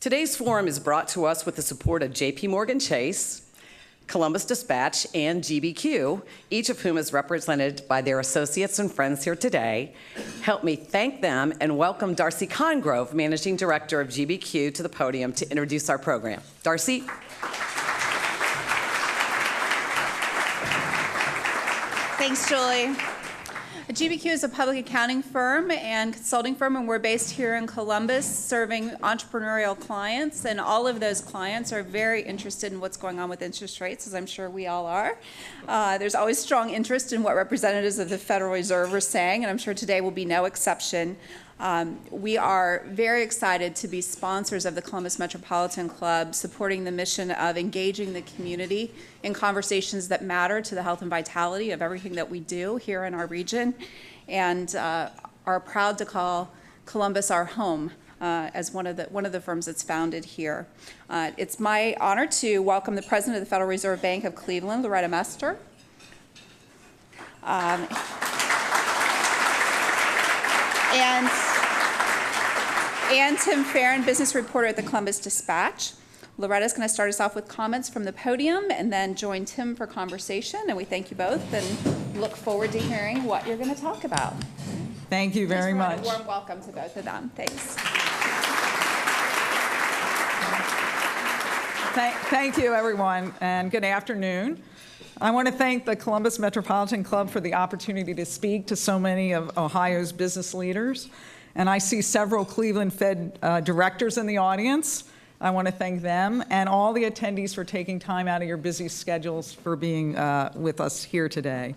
Today's forum is brought to us with the support of J.P. Morgan Chase, Columbus Dispatch, and GBQ, each of whom is represented by their associates and friends here today. Help me thank them and welcome Darcy Congrove, Managing Director of GBQ, to the podium to introduce our program. Darcy. Thanks, Julie. GBQ is a public accounting firm and consulting firm, and we're based here in Columbus serving entrepreneurial clients, and all of those clients are very interested in what's going on with interest rates, as I'm sure we all are. There's always strong interest in what representatives of the Federal Reserve are saying, and I'm sure today will be no exception. We are very excited to be sponsors of the Columbus Metropolitan Club, supporting the mission of engaging the community in conversations that matter to the health and vitality of everything that we do here in our region, and are proud to call Columbus our home as one of the firms that's founded here. It's my honor to welcome the President of the Federal Reserve Bank of Cleveland, Loretta Mester. And Tim Feran, business reporter at the Columbus Dispatch. Loretta's going to start us off with comments from the podium and then join Tim for conversation. And we thank you both and look forward to hearing what you're going to talk about. Thank you very much. A warm welcome to both of them. Thanks. Thank you, everyone, and good afternoon. I want to thank the Columbus Metropolitan Club for the opportunity to speak to so many of Ohio's business leaders. And I see several Cleveland Fed directors in the audience. I want to thank them and all the attendees for taking time out of your busy schedules for being with us here today.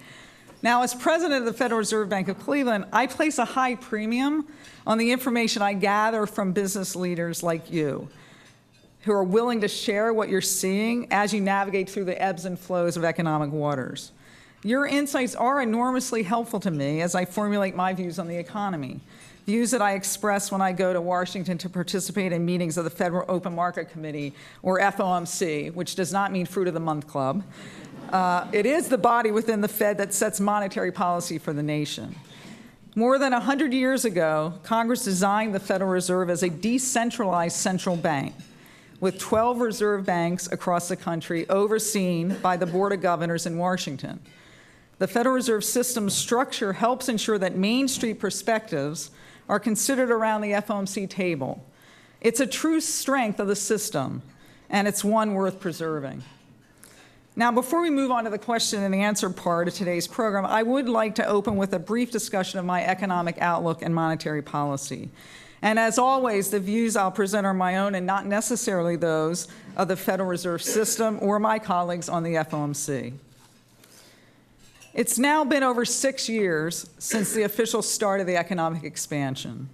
Now, as president of the Federal Reserve Bank of Cleveland, I place a high premium on the information I gather from business leaders like you, who are willing to share what you're seeing as you navigate through the ebbs and flows of economic waters. Your insights are enormously helpful to me as I formulate my views on the economy, views that I express when I go to Washington to participate in meetings of the Federal Open Market Committee, or FOMC, which does not mean Fruit of the Month Club. It is the body within the Fed that sets monetary policy for the nation. More than 100 years ago, Congress designed the Federal Reserve as a decentralized central bank, with 12 reserve banks across the country overseen by the Board of Governors in Washington. The Federal Reserve System's structure helps ensure that Main Street perspectives are considered around the FOMC table. It's a true strength of the system, and it's one worth preserving. Now, before we move on to the question and answer part of today's program, I would like to open with a brief discussion of my economic outlook and monetary policy. And as always, the views I'll present are my own and not necessarily those of the Federal Reserve System or my colleagues on the FOMC. It's now been over 6 years since the official start of the economic expansion.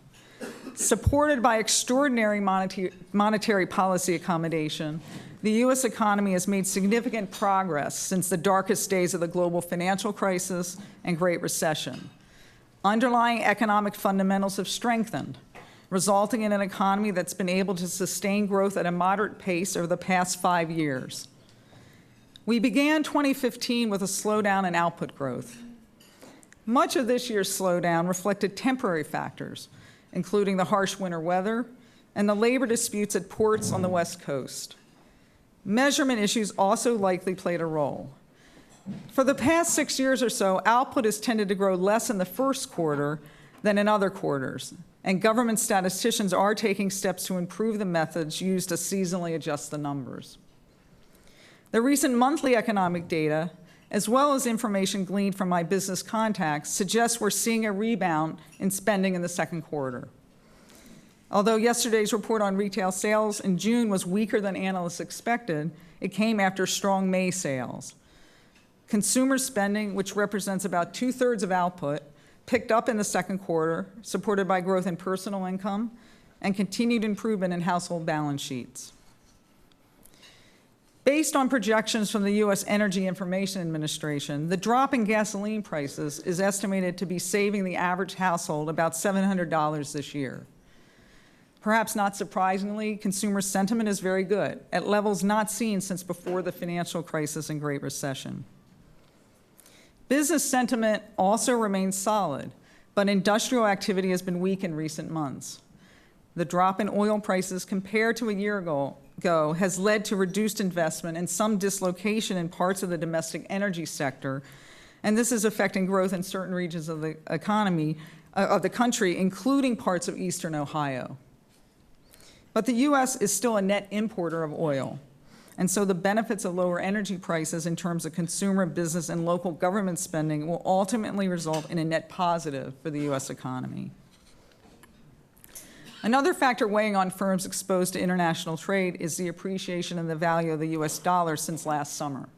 Supported by extraordinary monetary policy accommodation, the U.S. economy has made significant progress since the darkest days of the global financial crisis and Great Recession. Underlying economic fundamentals have strengthened, resulting in an economy that's been able to sustain growth at a moderate pace over the past 5 years. We began 2015 with a slowdown in output growth. Much of this year's slowdown reflected temporary factors, including the harsh winter weather and the labor disputes at ports on the West Coast. Measurement issues also likely played a role. For the past 6 years or so, output has tended to grow less in the first quarter than in other quarters, and government statisticians are taking steps to improve the methods used to seasonally adjust the numbers. The recent monthly economic data, as well as information gleaned from my business contacts, suggests we're seeing a rebound in spending in the second quarter. Although yesterday's report on retail sales in June was weaker than analysts expected, it came after strong May sales. Consumer spending, which represents about 2/3 of output, picked up in the second quarter, supported by growth in personal income and continued improvement in household balance sheets. Based on projections from the U.S. Energy Information Administration, the drop in gasoline prices is estimated to be saving the average household about $700 this year. Perhaps not surprisingly, consumer sentiment is very good, at levels not seen since before the financial crisis and Great Recession. Business sentiment also remains solid, but industrial activity has been weak in recent months. The drop in oil prices compared to a year ago has led to reduced investment and some dislocation in parts of the domestic energy sector, and this is affecting growth in certain regions of the economy, of the country, including parts of eastern Ohio. But the U.S. is still a net importer of oil, and so the benefits of lower energy prices in terms of consumer, business, and local government spending will ultimately result in a net positive for the U.S. economy. Another factor weighing on firms exposed to international trade is the appreciation in the value of the U.S. dollar since last summer.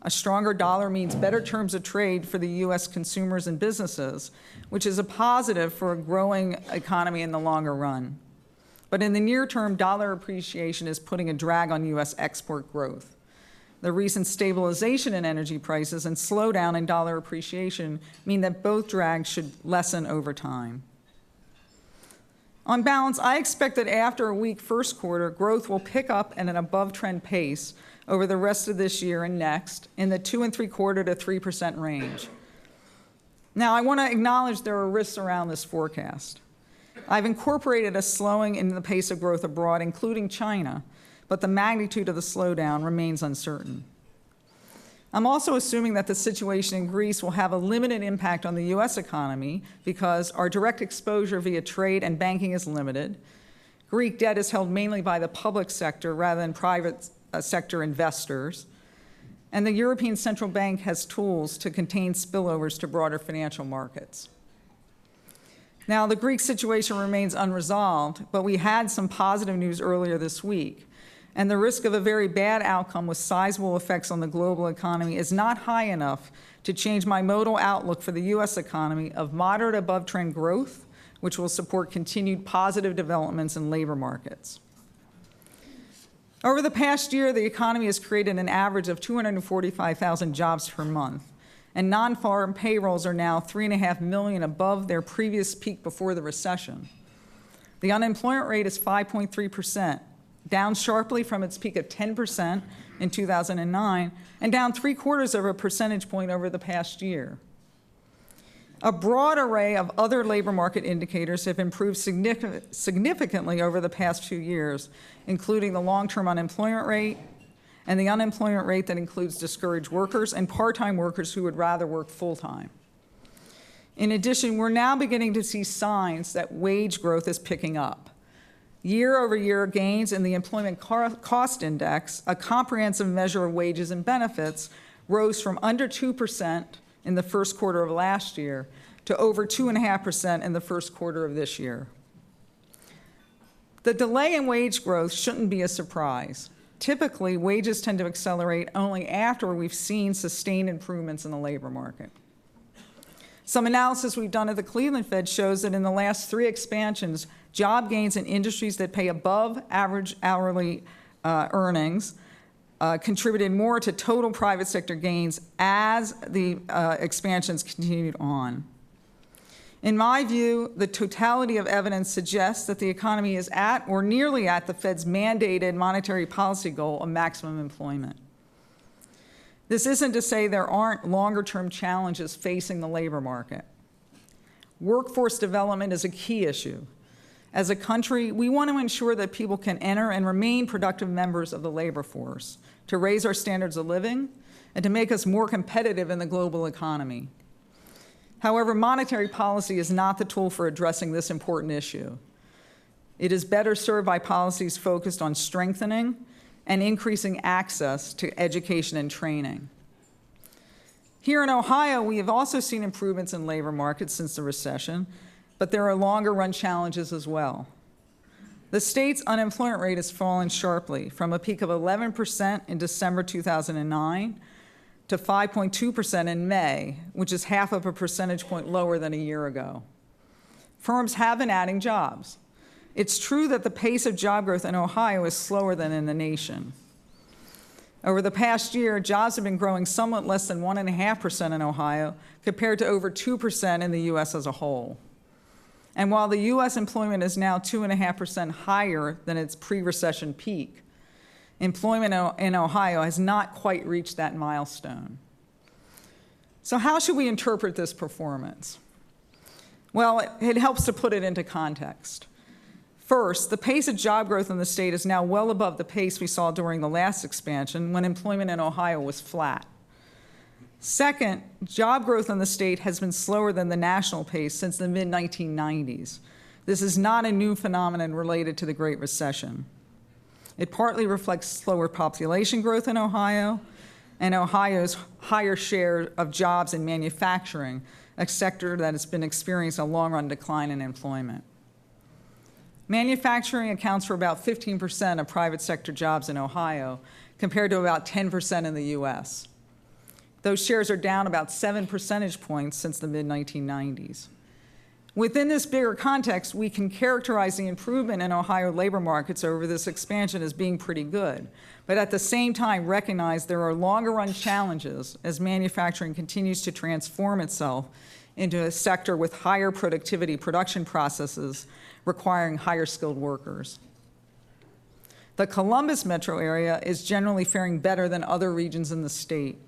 A stronger dollar means better terms of trade for the U.S. consumers and businesses, which is a positive for a growing economy in the longer run. But in the near term, dollar appreciation is putting a drag on U.S. export growth. The recent stabilization in energy prices and slowdown in dollar appreciation mean that both drags should lessen over time. On balance, I expect that after a weak first quarter, growth will pick up at an above-trend pace over the rest of this year and next in the 2.75% to 3% range. Now, I want to acknowledge there are risks around this forecast. I've incorporated a slowing in the pace of growth abroad, including China, but the magnitude of the slowdown remains uncertain. I'm also assuming that the situation in Greece will have a limited impact on the U.S. economy because our direct exposure via trade and banking is limited. Greek debt is held mainly by the public sector rather than private sector investors. And the European Central Bank has tools to contain spillovers to broader financial markets. Now, the Greek situation remains unresolved, but we had some positive news earlier this week. And the risk of a very bad outcome with sizable effects on the global economy is not high enough to change my modal outlook for the U.S. economy of moderate above-trend growth, which will support continued positive developments in labor markets. Over the past year, the economy has created an average of 245,000 jobs per month, and non-farm payrolls are now 3.5 million above their previous peak before the recession. The unemployment rate is 5.3%. Down sharply from its peak of 10% in 2009, and down 0.75 of a percentage point over the past year. A broad array of other labor market indicators have improved significantly over the past few years, including the long-term unemployment rate and the unemployment rate that includes discouraged workers and part-time workers who would rather work full-time. In addition, we're now beginning to see signs that wage growth is picking up. Year-over-year gains in the Employment Cost Index, a comprehensive measure of wages and benefits, rose from under 2% in the first quarter of last year to over 2.5% in the first quarter of this year. The delay in wage growth shouldn't be a surprise. Typically, wages tend to accelerate only after we've seen sustained improvements in the labor market. Some analysis we've done at the Cleveland Fed shows that in the last 3 expansions, job gains in industries that pay above average hourly earnings contributed more to total private sector gains as the expansions continued on. In my view, the totality of evidence suggests that the economy is at or nearly at the Fed's mandated monetary policy goal of maximum employment. This isn't to say there aren't longer-term challenges facing the labor market. Workforce development is a key issue. As a country, we want to ensure that people can enter and remain productive members of the labor force, to raise our standards of living, and to make us more competitive in the global economy. However, monetary policy is not the tool for addressing this important issue. It is better served by policies focused on strengthening and increasing access to education and training. Here in Ohio, we have also seen improvements in labor markets since the recession, but there are longer-run challenges as well. The state's unemployment rate has fallen sharply from a peak of 11% in December 2009 to 5.2% in May, which is half of a percentage point lower than a year ago. Firms have been adding jobs. It's true that the pace of job growth in Ohio is slower than in the nation. Over the past year, jobs have been growing somewhat less than 1.5% in Ohio, compared to over 2% in the U.S. as a whole. And while the U.S. employment is now 2.5% higher than its pre-recession peak, employment in Ohio has not quite reached that milestone. So how should we interpret this performance? Well, it helps to put it into context. First, the pace of job growth in the state is now well above the pace we saw during the last expansion when employment in Ohio was flat. Second, job growth in the state has been slower than the national pace since the mid-1990s. This is not a new phenomenon related to the Great Recession. It partly reflects slower population growth in Ohio and Ohio's higher share of jobs in manufacturing, a sector that has been experiencing a long-run decline in employment. Manufacturing accounts for about 15% of private sector jobs in Ohio, compared to about 10% in the US. Those shares are down about 7 percentage points since the mid-1990s. Within this bigger context, we can characterize the improvement in Ohio labor markets over this expansion as being pretty good, but at the same time recognize there are longer-run challenges as manufacturing continues to transform itself into a sector with higher productivity production processes requiring higher skilled workers. The Columbus metro area is generally faring better than other regions in the state.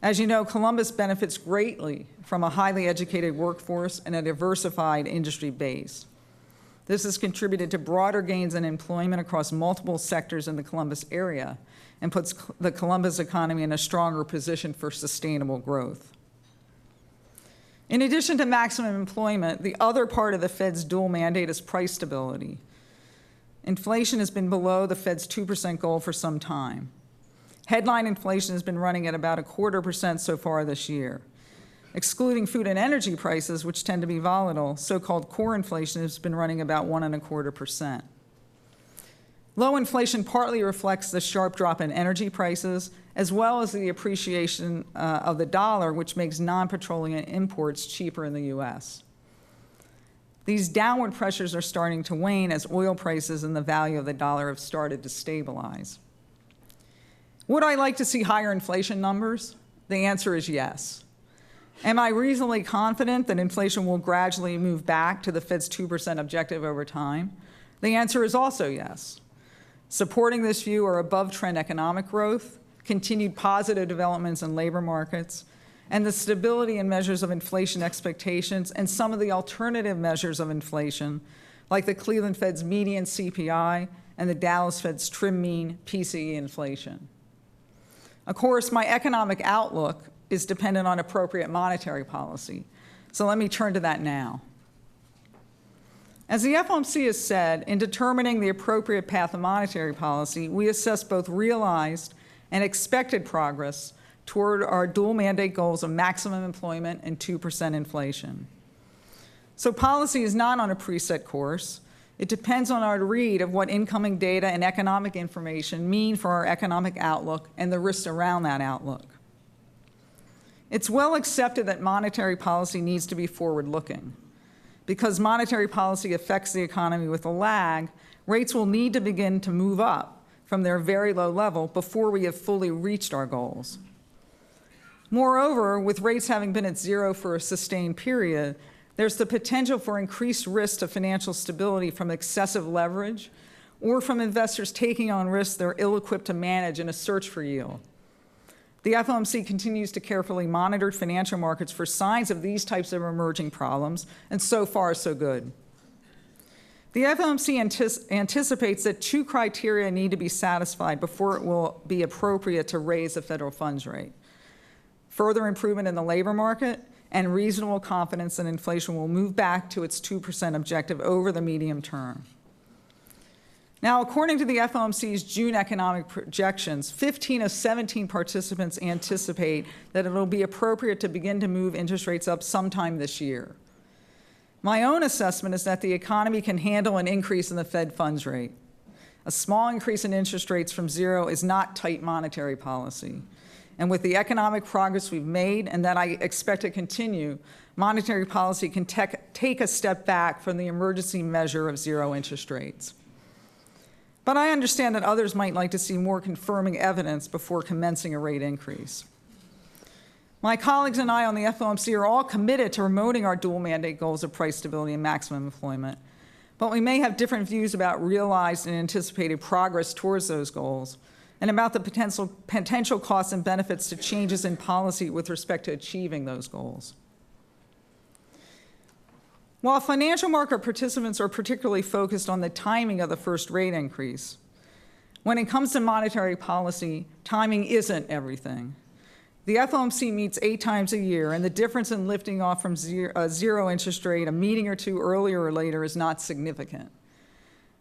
As you know, Columbus benefits greatly from a highly educated workforce and a diversified industry base. This has contributed to broader gains in employment across multiple sectors in the Columbus area and puts the Columbus economy in a stronger position for sustainable growth. In addition to maximum employment, the other part of the Fed's dual mandate is price stability. Inflation has been below the Fed's 2% goal for some time. Headline inflation has been running at about 0.25% so far this year. Excluding food and energy prices, which tend to be volatile, so-called core inflation has been running about 1.25%. Low inflation partly reflects the sharp drop in energy prices, as well as the appreciation of the dollar, which makes non-petroleum imports cheaper in the US. These downward pressures are starting to wane as oil prices and the value of the dollar have started to stabilize. Would I like to see higher inflation numbers? The answer is yes. Am I reasonably confident that inflation will gradually move back to the Fed's 2% objective over time? The answer is also yes. Supporting this view are above-trend economic growth, continued positive developments in labor markets, and the stability in measures of inflation expectations and some of the alternative measures of inflation, like the Cleveland Fed's median CPI and the Dallas Fed's trim mean PCE inflation. Of course, my economic outlook is dependent on appropriate monetary policy, so let me turn to that now. As the FOMC has said, in determining the appropriate path of monetary policy, we assess both realized and expected progress toward our dual mandate goals of maximum employment and 2% inflation. So policy is not on a preset course. It depends on our read of what incoming data and economic information mean for our economic outlook and the risks around that outlook. It's well accepted that monetary policy needs to be forward-looking. Because monetary policy affects the economy with a lag, rates will need to begin to move up from their very low level before we have fully reached our goals. Moreover, with rates having been at zero for a sustained period, there's the potential for increased risk to financial stability from excessive leverage or from investors taking on risks they're ill-equipped to manage in a search for yield. The FOMC continues to carefully monitor financial markets for signs of these types of emerging problems, and so far, so good. The FOMC anticipates that two criteria need to be satisfied before it will be appropriate to raise the federal funds rate: further improvement in the labor market and reasonable confidence that inflation will move back to its 2% objective over the medium term. Now, according to the FOMC's June economic projections, 15 of 17 participants anticipate that it will be appropriate to begin to move interest rates up sometime this year. My own assessment is that the economy can handle an increase in the Fed funds rate. A small increase in interest rates from zero is not tight monetary policy. And with the economic progress we've made and that I expect to continue, monetary policy can take a step back from the emergency measure of zero interest rates. But I understand that others might like to see more confirming evidence before commencing a rate increase. My colleagues and I on the FOMC are all committed to promoting our dual mandate goals of price stability and maximum employment, but we may have different views about realized and anticipated progress towards those goals and about the potential costs and benefits to changes in policy with respect to achieving those goals. While financial market participants are particularly focused on the timing of the first rate increase, when it comes to monetary policy, timing isn't everything. The FOMC meets 8 times a year, and the difference in lifting off from zero interest rate a meeting or two earlier or later is not significant.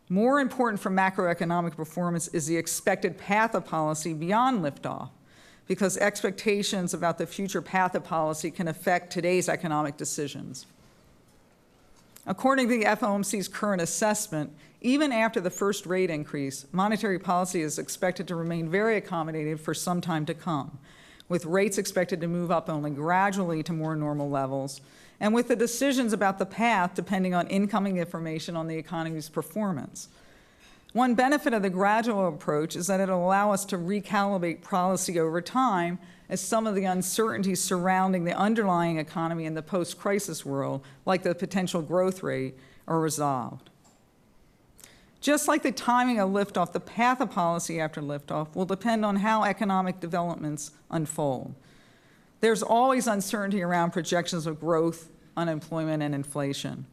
More important for macroeconomic performance is the expected path of policy beyond liftoff, because expectations about the future path of policy can affect today's economic decisions. According to the FOMC's current assessment, even after the first rate increase, monetary policy is expected to remain very accommodative for some time to come, with rates expected to move up only gradually to more normal levels, and with the decisions about the path depending on incoming information on the economy's performance. One benefit of the gradual approach is that it will allow us to recalibrate policy over time as some of the uncertainties surrounding the underlying economy in the post-crisis world, like the potential growth rate, are resolved. Just like the timing of liftoff, the path of policy after liftoff will depend on how economic developments unfold. There's always uncertainty around projections of growth, unemployment, and inflation.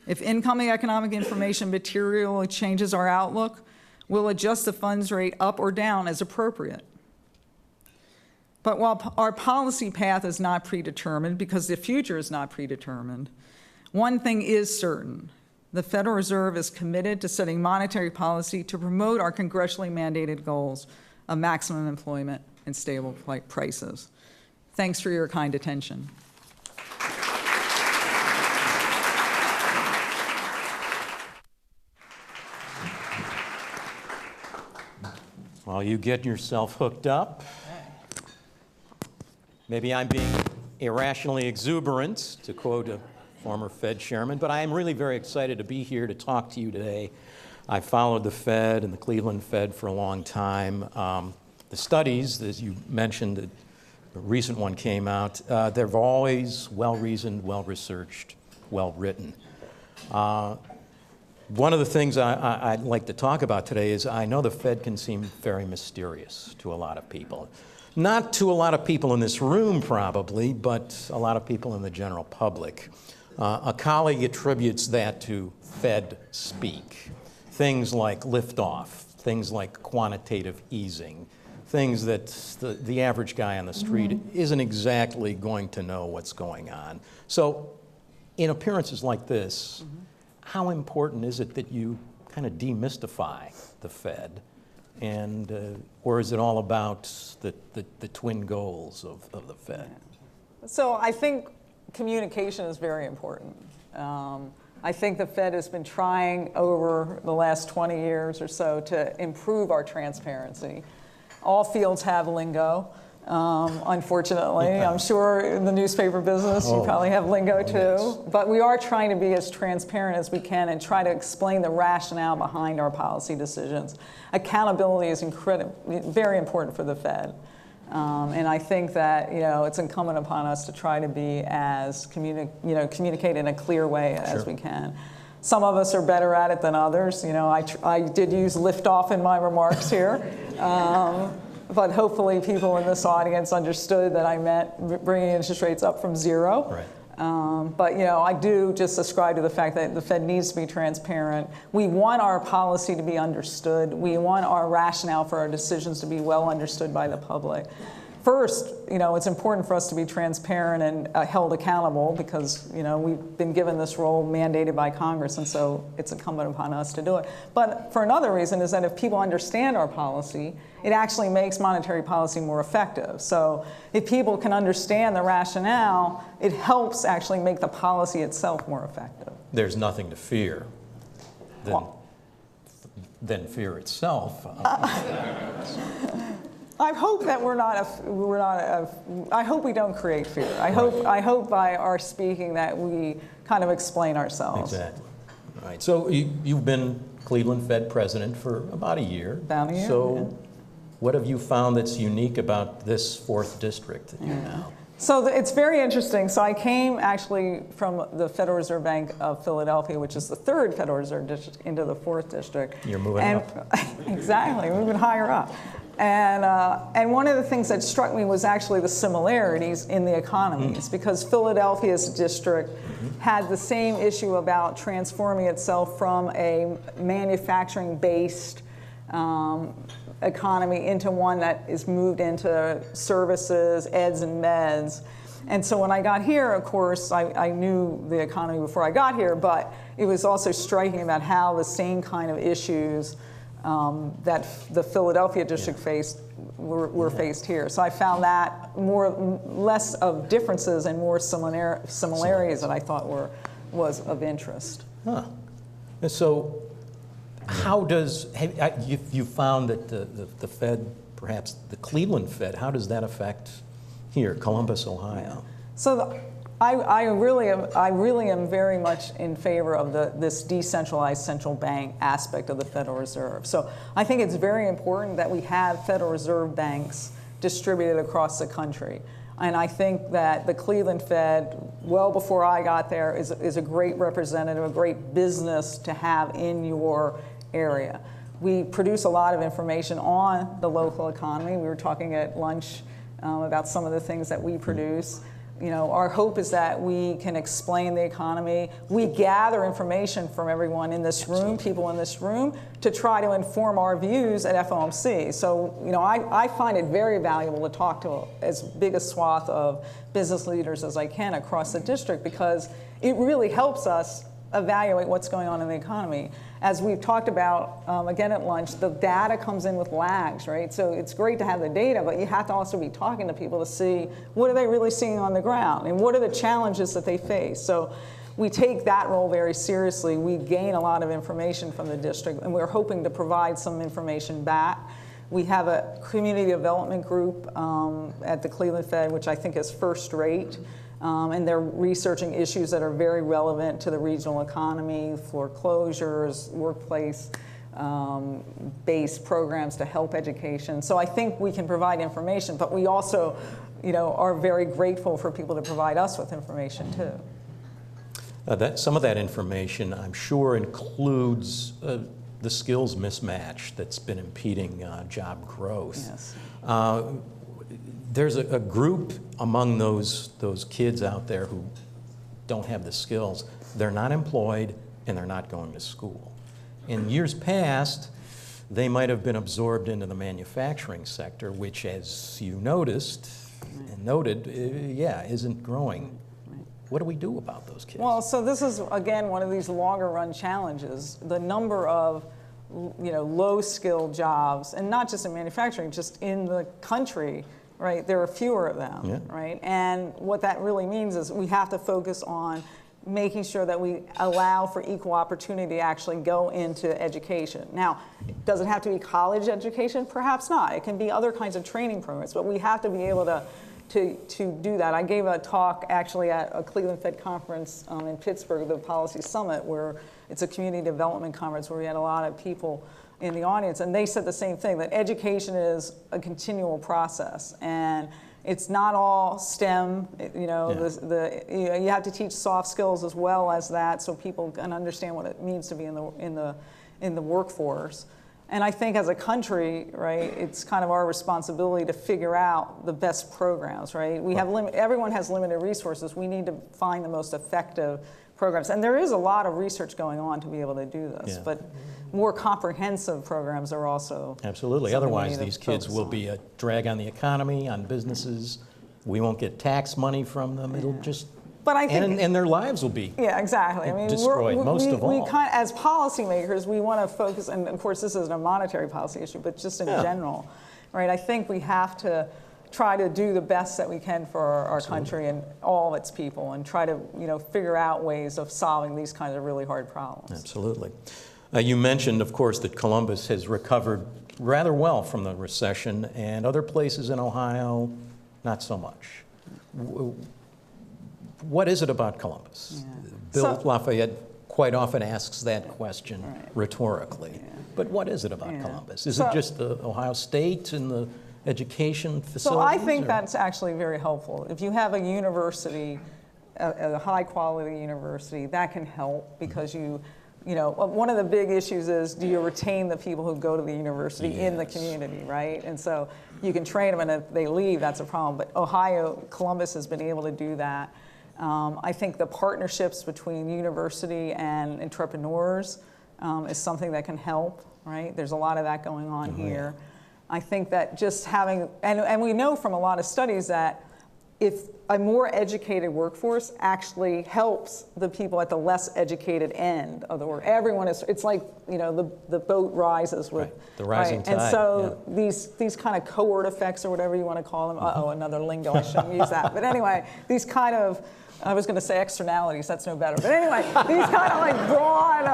If incoming economic information materially changes our outlook, we'll adjust the funds rate up or down as appropriate. But while our policy path is not predetermined, because the future is not predetermined, one thing is certain. The Federal Reserve is committed to setting monetary policy to promote our congressionally mandated goals of maximum employment and stable prices. Thanks for your kind attention. While you get yourself hooked up, maybe I'm being irrationally exuberant, to quote a former Fed chairman, but I am really very excited to be here to talk to you today. I followed the Fed and the Cleveland Fed for a long time. The studies, as you mentioned, the recent one came out, they're always well-reasoned, well-researched, well-written. One of the things I'd like to talk about today is I know the Fed can seem very mysterious to a lot of people. Not to a lot of people in this room, probably, but a lot of people in the general public. A colleague attributes that to Fed speak. Things like liftoff, things like quantitative easing, things that the average guy on the street isn't exactly going to know what's going on. So in appearances like this, how important is it that you kind of demystify the Fed? And or is it all about the twin goals of the Fed? So I think communication is very important. I think the Fed has been trying over the last 20 years or so to improve our transparency. All fields have lingo, unfortunately. Yeah. I'm sure in the newspaper business you probably have lingo too. Yes. But we are trying to be as transparent as we can and try to explain the rationale behind our policy decisions. Accountability is very important for the Fed. And I think that it's incumbent upon us to try to be as communicate in a clear way as we can. Some of us are better at it than others. I did use liftoff in my remarks here, but hopefully people in this audience understood that I meant bringing interest rates up from zero. Right. But I do just ascribe to the fact that the Fed needs to be transparent. We want our policy to be understood. We want our rationale for our decisions to be well understood by the public. First, it's important for us to be transparent and held accountable because, we've been given this role mandated by Congress, and so it's incumbent upon us to do it. But for another reason is that if people understand our policy, it actually makes monetary policy more effective. So if people can understand the rationale, it helps actually make the policy itself more effective. There's nothing to fear than fear itself. I hope that I hope we don't create fear. I hope by our speaking that we kind of explain ourselves. Exactly. All right. So you've been Cleveland Fed president for about a year. About a year. So what have you found that's unique about this 4th district that you're now? So it's very interesting. So I came actually from the Federal Reserve Bank of Philadelphia, which is the 3rd Federal Reserve District, into the 4th District. You're moving up. Exactly, moving higher up. And one of the things that struck me was actually the similarities in the economies, because Philadelphia's district had the same issue about transforming itself from a manufacturing-based economy into one that is moved into services, eds and meds. And so when I got here, of course, I knew the economy before I got here, but it was also striking about how the same kind of issues that the Philadelphia district faced were faced here. So I found that less of differences and more similarities that I thought was of interest. Huh. And so how does, you found that the Fed, perhaps the Cleveland Fed, how does that affect here, Columbus, Ohio? So I really am very much in favor of this decentralized central bank aspect of the Federal Reserve. So I think it's very important that we have Federal Reserve banks distributed across the country. And I think that the Cleveland Fed, well before I got there, is a great representative, a great business to have in your area. We produce a lot of information on the local economy. We were talking at lunch about some of the things that we produce. You know, our hope is that we can explain the economy. We gather information from everyone in this room, people in this room, to try to inform our views at FOMC. So, you know, I find it very valuable to talk to as big a swath of business leaders as I can across the district, because it really helps us evaluate what's going on in the economy. As we've talked about, again at lunch, the data comes in with lags, right? So it's great to have the data, but you have to also be talking to people to see what are they really seeing on the ground and what are the challenges that they face. So we take that role very seriously. We gain a lot of information from the district, and we're hoping to provide some information back. We have a community development group at the Cleveland Fed, which I think is first rate. And they're researching issues that are very relevant to the regional economy, foreclosures, workplace-based programs to help education. So I think we can provide information, but we also, you know, are very grateful for people to provide us with information too. Some of that information, I'm sure, includes the skills mismatch that's been impeding job growth. Yes. There's a group among those kids out there who don't have the skills. They're not employed and they're not going to school. In years past, they might have been absorbed into the manufacturing sector, which, as you noticed and noted, isn't growing. What do we do about those kids? Well, so this is, again, one of these longer run challenges. The number of low-skilled jobs, and not just in manufacturing, just in the country, right? There are fewer of them, right? And what that really means is we have to focus on making sure that we allow for equal opportunity to actually go into education. Now, does it have to be college education? Perhaps not. It can be other kinds of training programs, but we have to be able to do that. I gave a talk actually at a Cleveland Fed conference in Pittsburgh, the Policy Summit, where it's a community development conference where we had a lot of people in the audience, and they said the same thing, that education is a continual process, and it's not all STEM. You have to teach soft skills as well as that, so people can understand what it means to be in the workforce. And I think as a country, right, it's kind of our responsibility to figure out the best programs, right? Everyone has limited resources. We need to find the most effective programs. And there is a lot of research going on to be able to do this, but more comprehensive programs are also absolutely. Otherwise, these kids will be a drag on the economy, on businesses. We won't get tax money from them. It'll just, but I think, and their lives will be exactly. I mean, destroyed, most of all. As policymakers, we want to focus, and of course this isn't a monetary policy issue, but just in general, right? I think we have to try to do the best that we can for our country and all of its people, and try to figure out ways of solving these kinds of really hard problems. Absolutely. You mentioned, of course, that Columbus has recovered rather well from the recession, and other places in Ohio, not so much. What is it about Columbus? Bill Lafayette quite often asks that question rhetorically. But what is it about Columbus? Is it just the Ohio State and the education facilities? So I think that's actually very helpful. If you have a university, a high-quality university, that can help because you one of the big issues is, do you retain the people who go to the university in the Yes. community, right? And so you can train them, and if they leave, that's a problem. But Columbus has been able to do that. I think the partnerships between university and entrepreneurs is something that can help, right? There's a lot of that going on here. I think that just having, and we know from a lot of studies that if a more educated workforce actually helps the people at the less educated end of the work. Everyone is, it's like, the boat rises with, the rising tide. And so these kind of cohort effects, or whatever you want to call them, another lingo, I shouldn't use that. But anyway, these kind of, I was going to say externalities, that's no better. But anyway, these kind of like broad,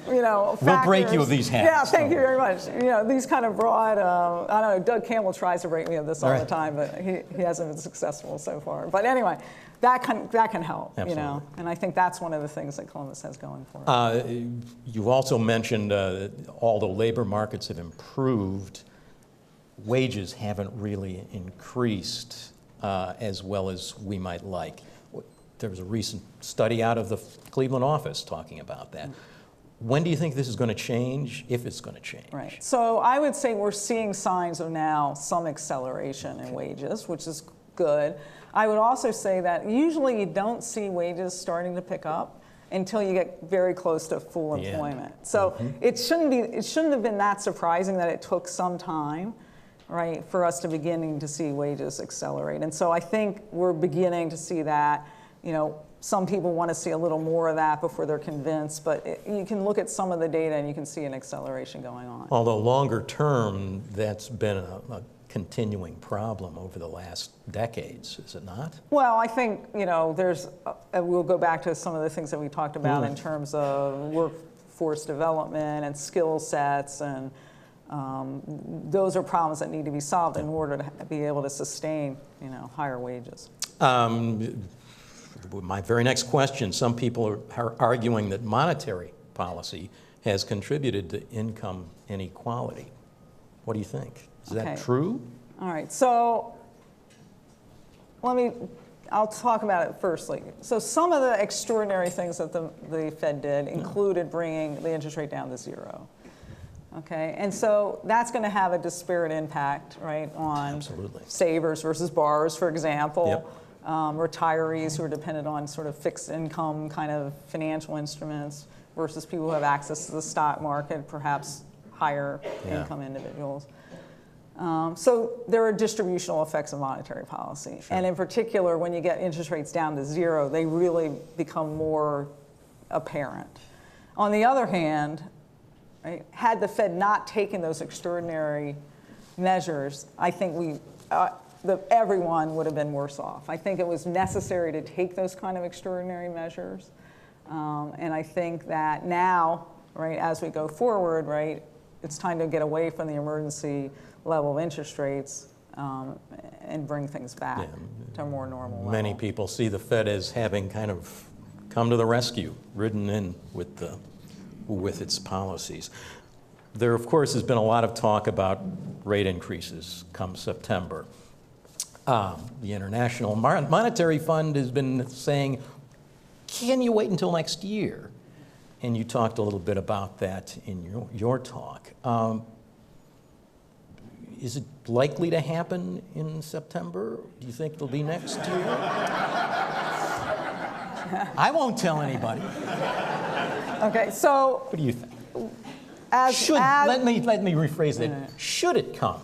factors. We'll break you of these hats. Yeah, thank you very much. These kind of broad, I don't know, Doug Campbell tries to break me of this all the time, but he hasn't been successful so far. But anyway, that can help, Absolutely. And I think that's one of the things that Columbus has going for it. You've also mentioned although labor markets have improved, wages haven't really increased as well as we might like. There was a recent study out of the Cleveland office talking about that. When do you think this is going to change, if it's going to change? Right. So I would say we're seeing signs of now some acceleration in wages, which is good. I would also say that usually you don't see wages starting to pick up until you get very close to full employment. So it shouldn't have been that surprising that it took some time, right, for us to beginning to see wages accelerate. And so I think we're beginning to see that. Some people want to see a little more of that before they're convinced, but you can look at some of the data and you can see an acceleration going on. Although longer term, that's been a continuing problem over the last decades, is it not? Well, I think, there's, we'll go back to some of the things that we talked about in terms of workforce development and skill sets, and those are problems that need to be solved in order to be able to sustain, higher wages. My very next question, some people are arguing that monetary policy has contributed to income inequality. What do you think? Is that true? All right, so I'll talk about it firstly. So some of the extraordinary things that the Fed did included bringing the interest rate down to zero. Okay, and so that's going to have a disparate impact, right, on savers versus borrowers, for example. Retirees who are dependent on sort of fixed income kind of financial instruments versus people who have access to the stock market, perhaps higher income individuals. So there are distributional effects of monetary policy. And in particular, when you get interest rates down to zero, they really become more apparent. On the other hand, right, had the Fed not taken those extraordinary measures, I think everyone would have been worse off. I think it was necessary to take those kind of extraordinary measures. And I think that now, right, as we go forward, right, it's time to get away from the emergency level of interest rates and bring things back to a more normal level. Many people see the Fed as having kind of come to the rescue, ridden in with its policies. There, of course, has been a lot of talk about rate increases come September. The International Monetary Fund has been saying, can you wait until next year? And you talked a little bit about that in your talk. Is it likely to happen in September? Do you think it'll be next year? I won't tell anybody. Okay, so What do you think? Let me rephrase it. Should it come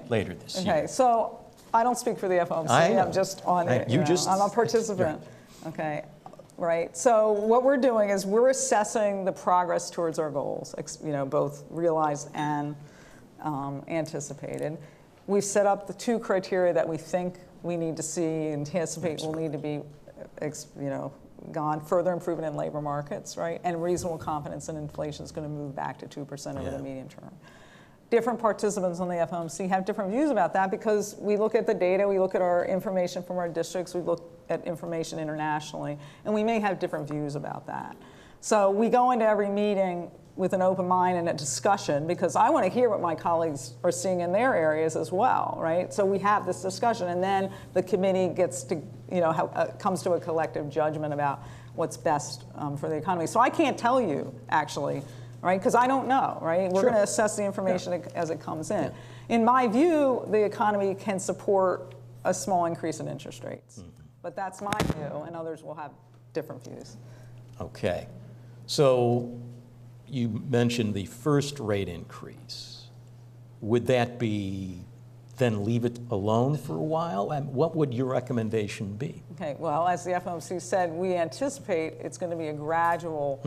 later this year? Okay, so I don't speak for the FOMC. I'm just on it. I'm a participant. Okay, right. So what we're doing is we're assessing the progress towards our goals, both realized and anticipated. We've set up the two criteria that we think we need to see, anticipate will need to be, gone, further improvement in labor markets, right? And reasonable confidence in inflation is going to move back to 2% over the medium term. Different participants on the FOMC have different views about that because we look at the data, we look at our information from our districts, we look at information internationally, and we may have different views about that. So we go into every meeting with an open mind and a discussion because I want to hear what my colleagues are seeing in their areas as well, right? So we have this discussion, and then the committee gets to, comes to a collective judgment about what's best for the economy. So I can't tell you, actually, right, because I don't know, right? We're going to assess the information as it comes in. In my view, the economy can support a small increase in interest rates. But that's my view, and others will have different views. Okay. So you mentioned the first rate increase. Would that be then leave it alone for a while? And what would your recommendation be? Okay, well, as the FOMC said, we anticipate it's going to be a gradual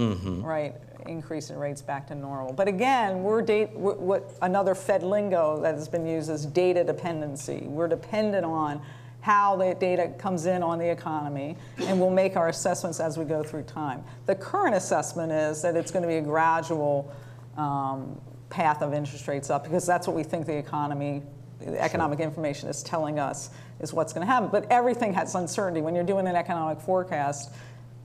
right, increase in rates back to normal. But again, what another Fed lingo that has been used is data dependency. We're dependent on how the data comes in on the economy, and we'll make our assessments as we go through time. The current assessment is that it's going to be a gradual path of interest rates up, because that's what we think the economic information is telling us is what's going to happen. But everything has uncertainty. When you're doing an economic forecast,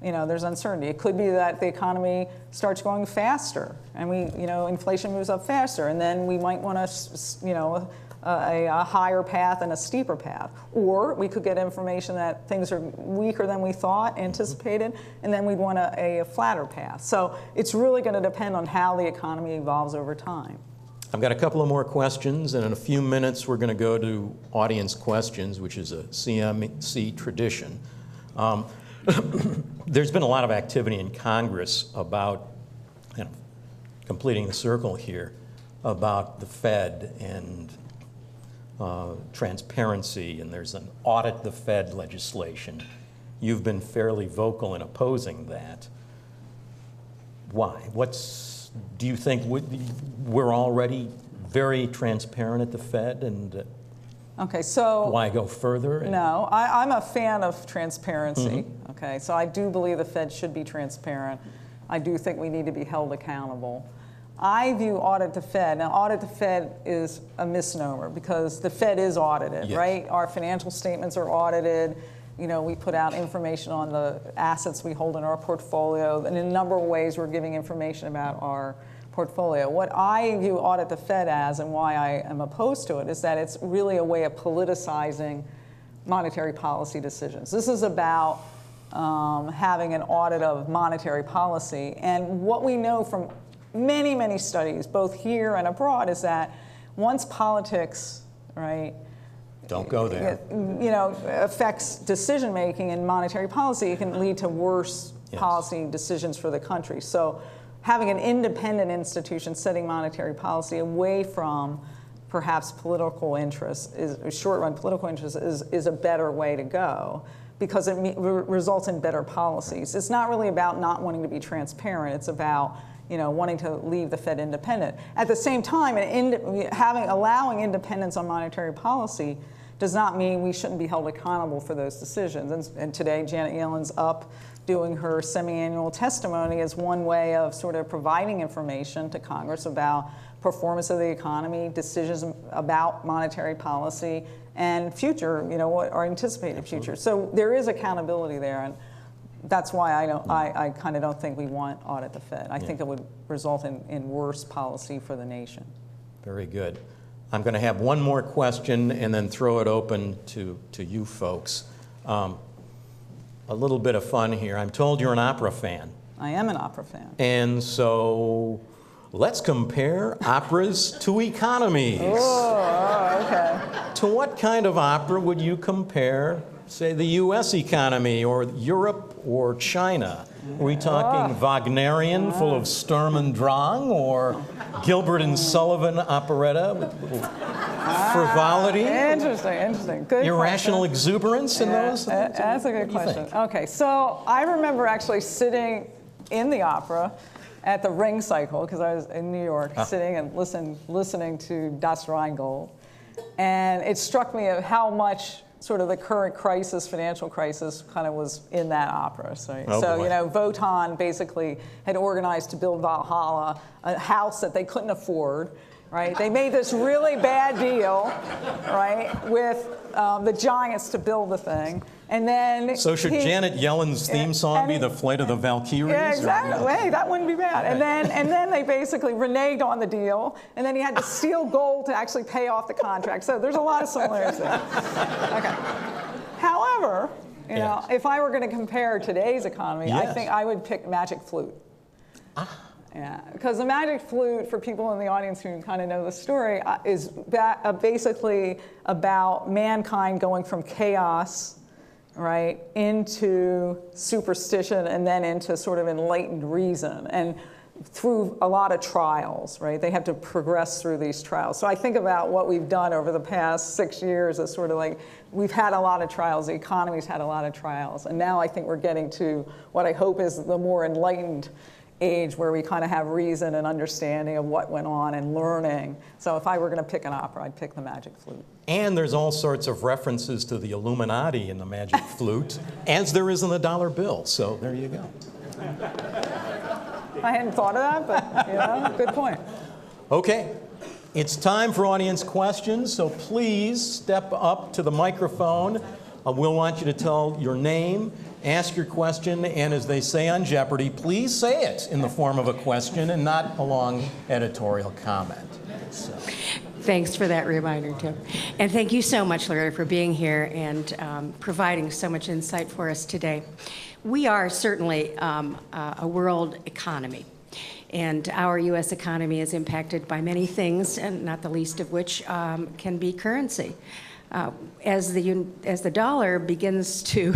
there's uncertainty. It could be that the economy starts growing faster, and inflation moves up faster, and then we might want to, a higher path and a steeper path. Or we could get information that things are weaker than we thought, anticipated, and then we'd want a flatter path. So it's really going to depend on how the economy evolves over time. I've got a couple of more questions, and in a few minutes we're going to go to audience questions, which is a CMC tradition. There's been a lot of activity in Congress about, completing the circle here, about the Fed and transparency, and there's an audit the Fed legislation. You've been fairly vocal in opposing that. Why? Do you think we're already very transparent at the Fed, and okay, so why go further? No, I'm a fan of transparency. Okay, so I do believe the Fed should be transparent. I do think we need to be held accountable. I view audit the Fed. Now, audit the Fed is a misnomer, because the Fed is audited, right? Our financial statements are audited. We put out information on the assets we hold in our portfolio, and in a number of ways we're giving information about our portfolio. What I view audit the Fed as, and why I am opposed to it, is that it's really a way of politicizing monetary policy decisions. This is about having an audit of monetary policy, and what we know from many, many studies, both here and abroad, is that once politics, right, don't go there, affects decision making in monetary policy, it can lead to worse policy decisions for the country. So having an independent institution setting monetary policy away from perhaps political interests, short-run political interests, is a better way to go, because it results in better policies. It's not really about not wanting to be transparent. It's about wanting to leave the Fed independent. At the same time, allowing independence on monetary policy does not mean we shouldn't be held accountable for those decisions. And today, Janet Yellen's up doing her semi-annual testimony as one way of sort of providing information to Congress about performance of the economy, decisions about monetary policy, and future, what our anticipated future. So there is accountability there, and that's why I kind of don't think we want audit the Fed. I think it would result in worse policy for the nation. Very good. I'm going to have one more question and then throw it open to you folks. A little bit of fun here. I'm told you're an opera fan. I am an opera fan. And so let's compare operas to economies. Oh, okay. To what kind of opera would you compare, say, the U.S. economy, or Europe, or China? Are we talking Wagnerian, full of Sturm und Drang, or Gilbert and Sullivan operetta with frivolity? Interesting. Good irrational question. Exuberance in those? That's a good question. Okay, so I remember actually sitting in the opera at the Ring Cycle, because I was in New York, sitting and listening to Das Rheingold. And it struck me of how much sort of the current crisis, financial crisis, kind of was in that opera. So Wotan basically had organized to build Valhalla, a house that they couldn't afford, right? They made this really bad deal, right, with the giants to build the thing. And then so should Janet Yellen's theme song be The Flight of the Valkyries? Yeah, exactly. Hey, that wouldn't be bad. And then they basically reneged on the deal, and then he had to steal gold to actually pay off the contract. So there's a lot of similarities there. Okay. However, You know, Yes. if I were going to compare today's economy, I Yes. think I would pick Magic Flute. Yeah, because the Magic Flute, for people in the audience who kind of know the story, is basically about mankind going from chaos, right, into superstition and then into sort of enlightened reason. And through a lot of trials, right? They have to progress through these trials. So I think about what we've done over the past 6 years as sort of like, we've had a lot of trials, the economy's had a lot of trials, and now I think we're getting to what I hope is the more enlightened age where we kind of have reason and understanding of what went on and learning. So if I were going to pick an opera, I'd pick the Magic Flute. And there's all sorts of references to the Illuminati in the Magic Flute, as there is in the dollar bill. So there you go. I hadn't thought of that, but you know, good point. Okay, it's time for audience questions, so please step up to the microphone. We'll want you to tell your name, ask your question, and as they say on Jeopardy, please say it in the form of a question and not a long editorial comment. So. Thanks for that reminder, Tim. And thank you so much, Loretta, for being here and providing so much insight for us today. We are certainly a world economy, and our U.S. economy is impacted by many things, and not the least of which can be currency. As the dollar begins to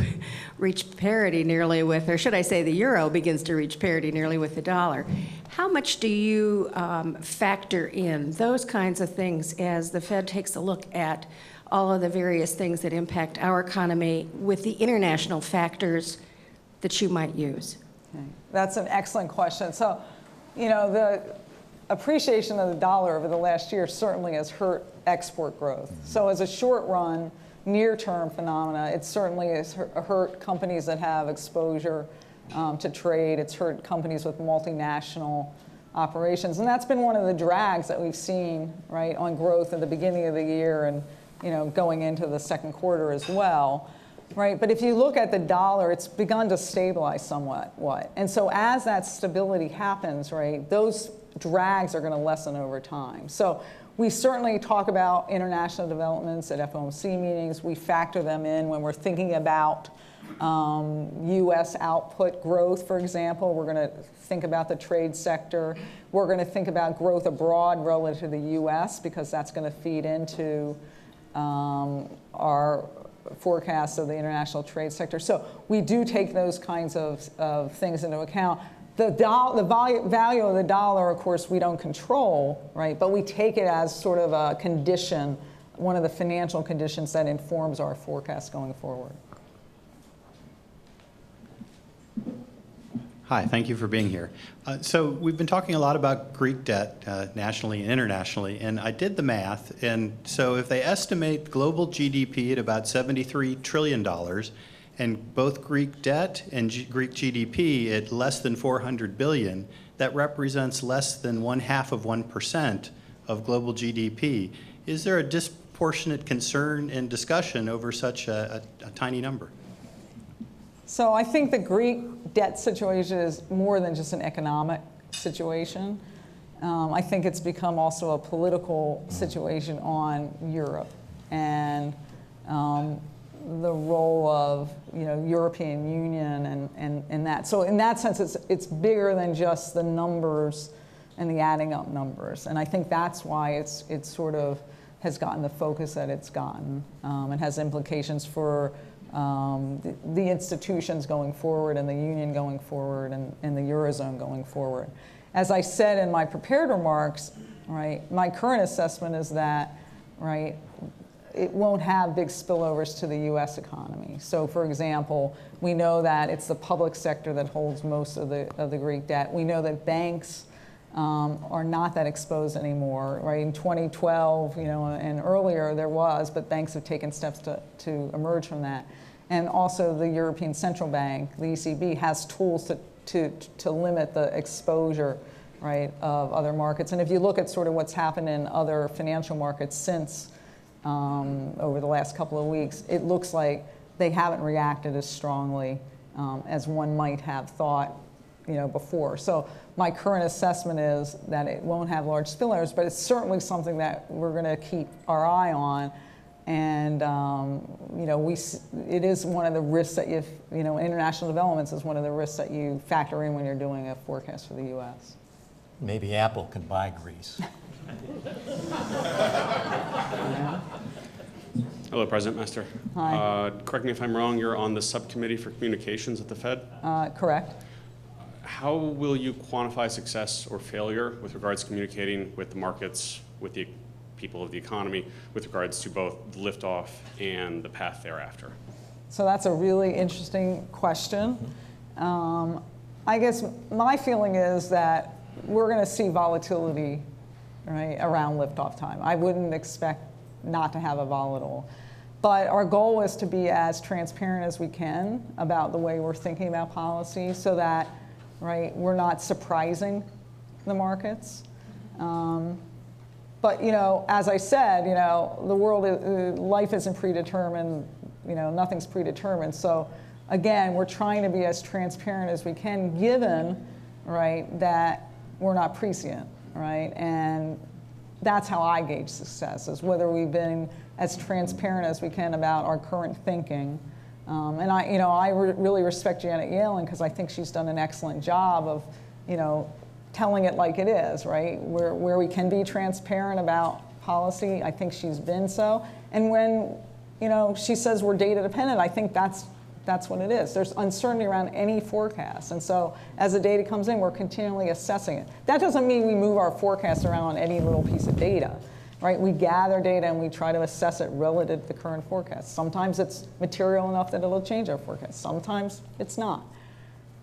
reach parity nearly with, or should I say the euro begins to reach parity nearly with the dollar, how much do you factor in those kinds of things as the Fed takes a look at all of the various things that impact our economy with the international factors that you might use? Okay. That's an excellent question. So, you know, the appreciation of the dollar over the last year certainly has hurt export growth. So as a short run, near-term phenomena, it certainly has hurt companies that have exposure to trade. It's hurt companies with multinational operations. And that's been one of the drags that we've seen, right, on growth at the beginning of the year and, you know, going into the second quarter as well. Right, but if you look at the dollar, it's begun to stabilize somewhat. And so as that stability happens, right, those drags are going to lessen over time. So we certainly talk about international developments at FOMC meetings. We factor them in when we're thinking about U.S. output growth, for example. We're going to think about the trade sector. We're going to think about growth abroad relative to the U.S. because that's going to feed into our forecasts of the international trade sector. So we do take those kinds of things into account. The value of the dollar, of course, we don't control, right? But we take it as sort of a condition, one of the financial conditions that informs our forecast going forward. Hi, thank you for being here. So we've been talking a lot about Greek debt nationally and internationally, and I did the math. And so if they estimate global GDP at about $73 trillion, and both Greek debt and Greek GDP at less than 400 billion, that represents less than 0.5% of global GDP. Is there a disproportionate concern and discussion over such a tiny number? So I think the Greek debt situation is more than just an economic situation. I think it's become also a political situation on Europe and the role of European Union and that. So in that sense, it's bigger than just the numbers and the adding up numbers. And I think that's why it's sort of has gotten the focus that it's gotten and has implications for the institutions going forward and the union going forward and the Eurozone going forward. As I said in my prepared remarks, right, my current assessment is that, right, it won't have big spillovers to the U.S. economy. So for example, we know that it's the public sector that holds most of the Greek debt. We know that banks are not that exposed anymore, right? In 2012, and earlier there was, but banks have taken steps to emerge from that. And also the European Central Bank, the ECB, has tools to limit the exposure, right, of other markets. And if you look at sort of what's happened in other financial markets since over the last couple of weeks, it looks like they haven't reacted as strongly as one might have thought before. So my current assessment is that it won't have large spillovers, but it's certainly something that we're going to keep our eye on And it is one of the risks that international developments is one of the risks that you factor in when you're doing a forecast for the U.S. Maybe Apple can buy Greece. Hello, President Mester. Hi. Correct me if I'm wrong, you're on the subcommittee for communications at the Fed. Correct. How will you quantify success or failure with regards to communicating with the markets, with the people of the economy, with regards to both the liftoff and the path thereafter? So that's a really interesting question. I guess my feeling is that we're going to see volatility, right, around liftoff time. I wouldn't expect not to have a volatile. But our goal is to be as transparent as we can about the way we're thinking about policy so that, right, we're not surprising the markets. But, as I said, the world, life isn't predetermined, nothing's predetermined. So, again, we're trying to be as transparent as we can given, right, that we're not prescient, right? And that's how I gauge success, is whether we've been as transparent as we can about our current thinking. And I really respect Janet Yellen because I think she's done an excellent job of, telling it like it is, right? Where we can be transparent about policy, I think she's been so. And when, she says we're data dependent, I think that's what it is. There's uncertainty around any forecast. And so as the data comes in, we're continually assessing it. That doesn't mean we move our forecast around on any little piece of data, right? We gather data and we try to assess it relative to the current forecast. Sometimes it's material enough that it'll change our forecast. Sometimes it's not.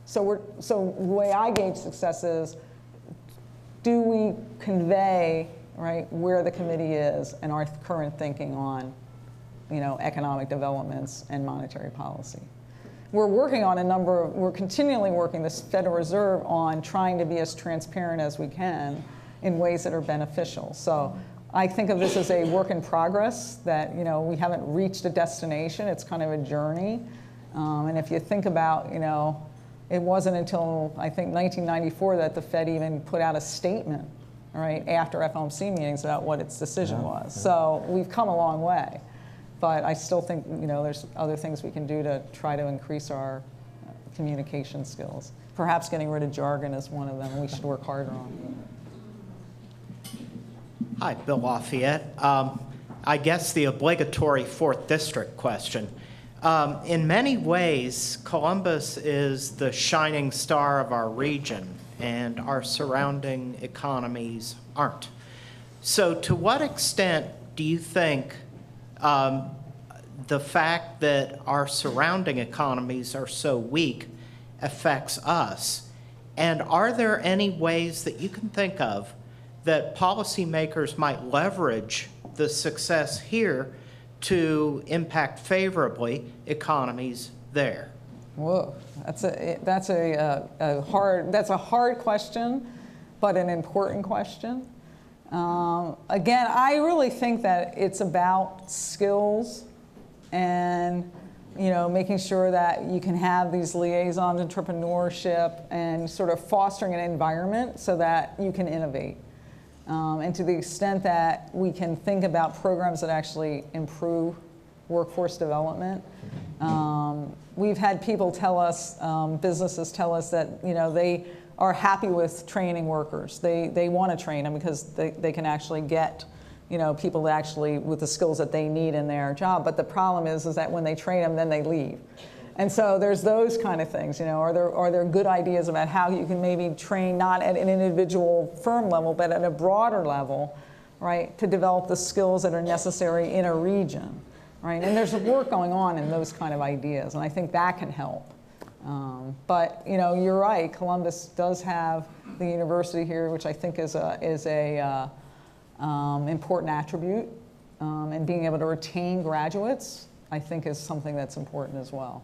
So the way I gauge success is, do we convey, right, where the committee is and our current thinking on, economic developments and monetary policy? We're working on we're continually working this Federal Reserve on trying to be as transparent as we can in ways that are beneficial. So I think of this as a work in progress that, we haven't reached a destination. It's kind of a journey. And if you think about, it wasn't until, I think, 1994 that the Fed even put out a statement, right, after FOMC meetings about what its decision was. So we've come a long way. But I still think, there's other things we can do to try to increase our communication skills. Perhaps getting rid of jargon is one of them we should work harder on. Hi, Bill Lafayette. I guess the obligatory 4th District question. In many ways, Columbus is the shining star of our region, and our surrounding economies aren't. So to what extent do you think the fact that our surrounding economies are so weak affects us? And are there any ways that you can think of that policymakers might leverage the success here to impact favorably economies there? Whoa, that's a hard question, but an important question. Again, I really think that it's about skills and making sure that you can have these liaisons, entrepreneurship, and sort of fostering an environment so that you can innovate. And to the extent that we can think about programs that actually improve workforce development. We've had people tell us, businesses tell us that they are happy with training workers. They want to train them because they can actually get people that actually with the skills that they need in their job. But the problem is that when they train them, then they leave. And so there's those kind of things, are there good ideas about how you can maybe train not at an individual firm level, but at a broader level, right, to develop the skills that are necessary in a region, right? And there's work going on in those kind of ideas, and I think that can help. But you're right, Columbus does have the university here, which I think is a important attribute, and being able to retain graduates, I think is something that's important as well.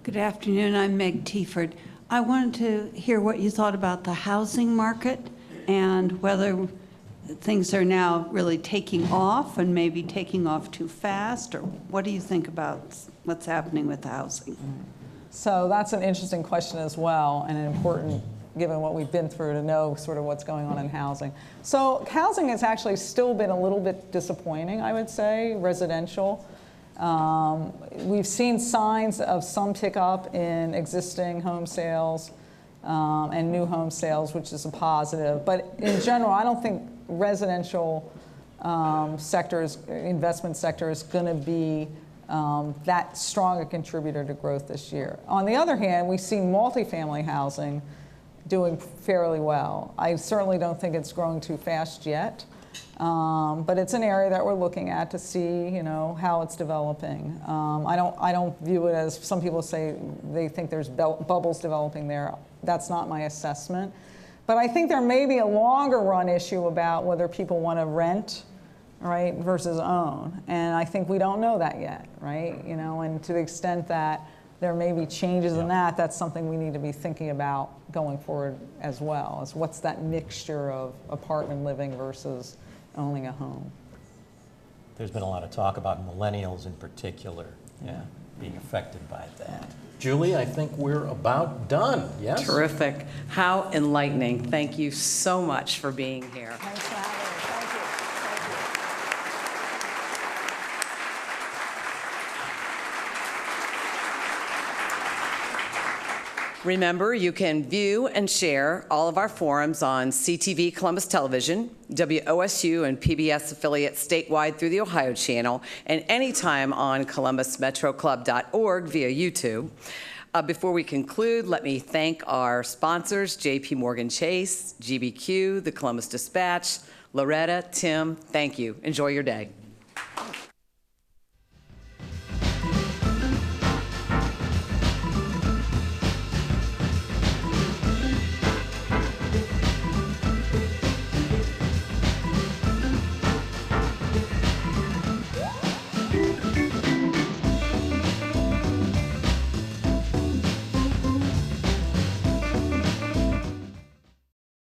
Good afternoon, I'm Meg Tieford. I wanted to hear what you thought about the housing market and whether things are now really taking off and maybe taking off too fast, or what do you think about what's happening with housing? So that's an interesting question as well, and an important given what we've been through, to know sort of what's going on in housing. So housing has actually still been a little bit disappointing, I would say, residential. We've seen signs of some tick up in existing home sales and new home sales, which is a positive. But in general, I don't think residential investment sector is going to be that strong a contributor to growth this year. On the other hand, we've seen multifamily housing doing fairly well. I certainly don't think it's growing too fast yet, but it's an area that we're looking at to see, how it's developing. I don't view it as some people say they think there's bubbles developing there. That's not my assessment. But I think there may be a longer run issue about whether people want to rent, right, versus own. And I think we don't know that yet, right? And to the extent that there may be changes in that, that's something we need to be thinking about going forward as well, is what's that mixture of apartment living versus owning a home. There's been a lot of talk about millennials in particular, being affected by that. Julie, I think we're about done, yes? Terrific. How enlightening. Thank you so much for being here. Thanks for having us. Remember, you can view and share all of our forums on CTV Columbus Television, WOSU and PBS affiliates statewide through the Ohio Channel, and anytime on columbusmetroclub.org via YouTube. Before we conclude, let me thank our sponsors, JP Morgan Chase, GBQ, the Columbus Dispatch, Loretta, Tim, thank you. Enjoy your day.